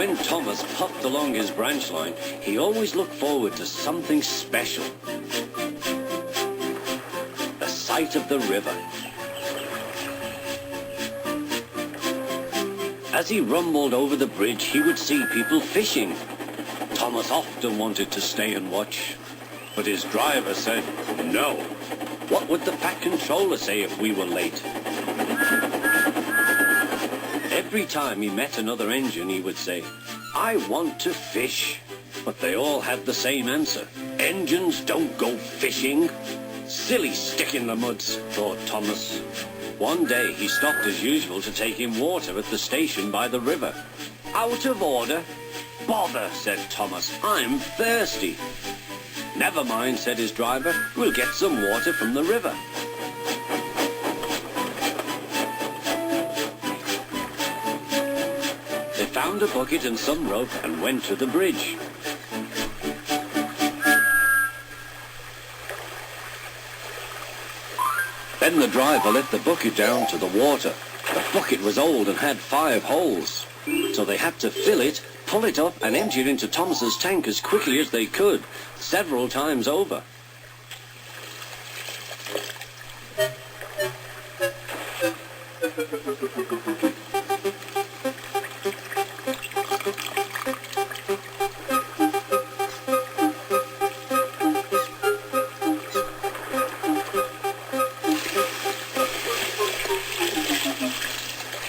When Thomas puffed along his branch line, he always looked forward to something special. The sight of the river. As he rumbled over the bridge, he would see people fishing. Thomas often wanted to stay and watch, but his driver said no. What would the pack controller say if we were late? Every time he met another engine, he would say, "I want to fish." But they all had the same answer. "Engines don't go fishing." Silly stick in the muds, thought Thomas. One day he stopped as usual to take in water at the station by the river. "Out of order." "Bother," said Thomas, "I'm thirsty." "Never mind," said his driver, "we'll get some water from the river." They found a bucket and some rope and went to the bridge. Then the driver let the bucket down to the water. The bucket was old and had 5 holes, so they had to fill it, pull it up and empty it into Thomas's tank as quickly as they could, several times over.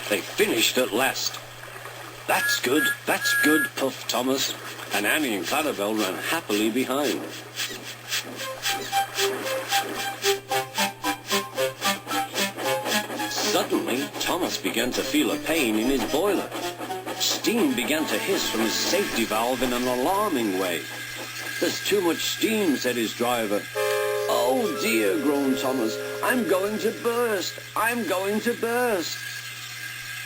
They finished at last. That's good, puffed Thomas, and Annie and Clarabelle ran happily behind. Suddenly, Thomas began to feel a pain in his boiler. Steam began to hiss from his safety valve in an alarming way. "There's too much steam," said his driver. "Oh dear," groaned Thomas, "I'm going to burst, I'm going to burst."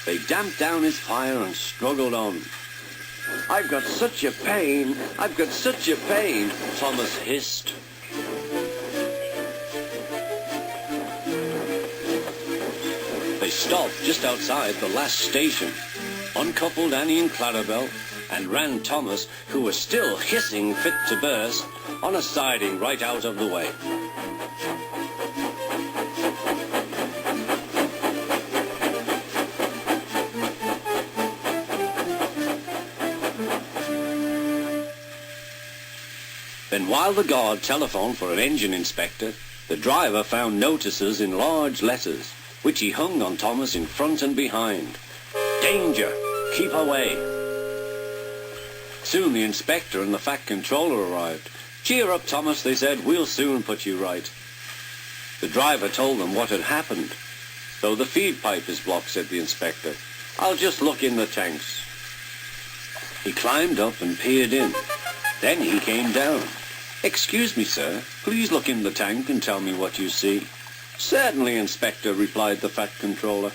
They damped down his fire and struggled on. "I've got such a pain, I've got such a pain," Thomas hissed. They stopped just outside the last station, uncoupled Annie and Clarabelle, and ran Thomas, who was still hissing fit to burst, on a siding right out of the way. Then while the guard telephoned for an engine inspector, the driver found notices in large letters, which he hung on Thomas in front and behind. "Danger! Keep away!" Soon the inspector and the fat controller arrived. "Cheer up, Thomas," they said, "we'll soon put you right." The driver told them what had happened. "So the feed pipe is blocked," said the inspector. "I'll just look in the tanks." He climbed up and peered in. Then he came down. "Excuse me, sir, please look in the tank and tell me what you see." "Certainly, Inspector," replied the fat controller.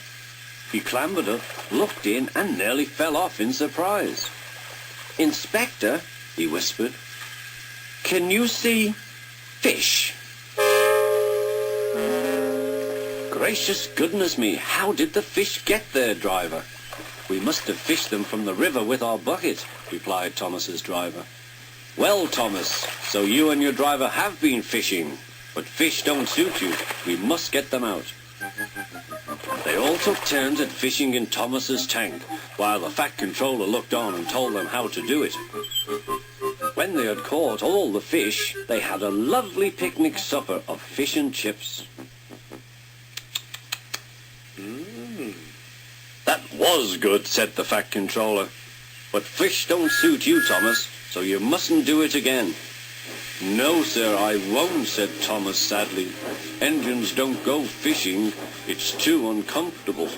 He clambered up, looked in, and nearly fell off in surprise. "Inspector," he whispered, "can you see fish?" "Gracious goodness me, how did the fish get there, driver?" "We must have fished them from the river with our bucket," replied Thomas's driver. "Well, Thomas, so you and your driver have been fishing, but fish don't suit you. We must get them out." They all took turns at fishing in Thomas's tank, while the fat controller looked on and told them how to do it. When they had caught all the fish, they had a lovely picnic supper of fish and chips. "That was good," said the fat controller. "But fish don't suit you, Thomas, so you mustn't do it again." "No, sir, I won't," said Thomas sadly. "Engines don't go fishing. It's too uncomfortable."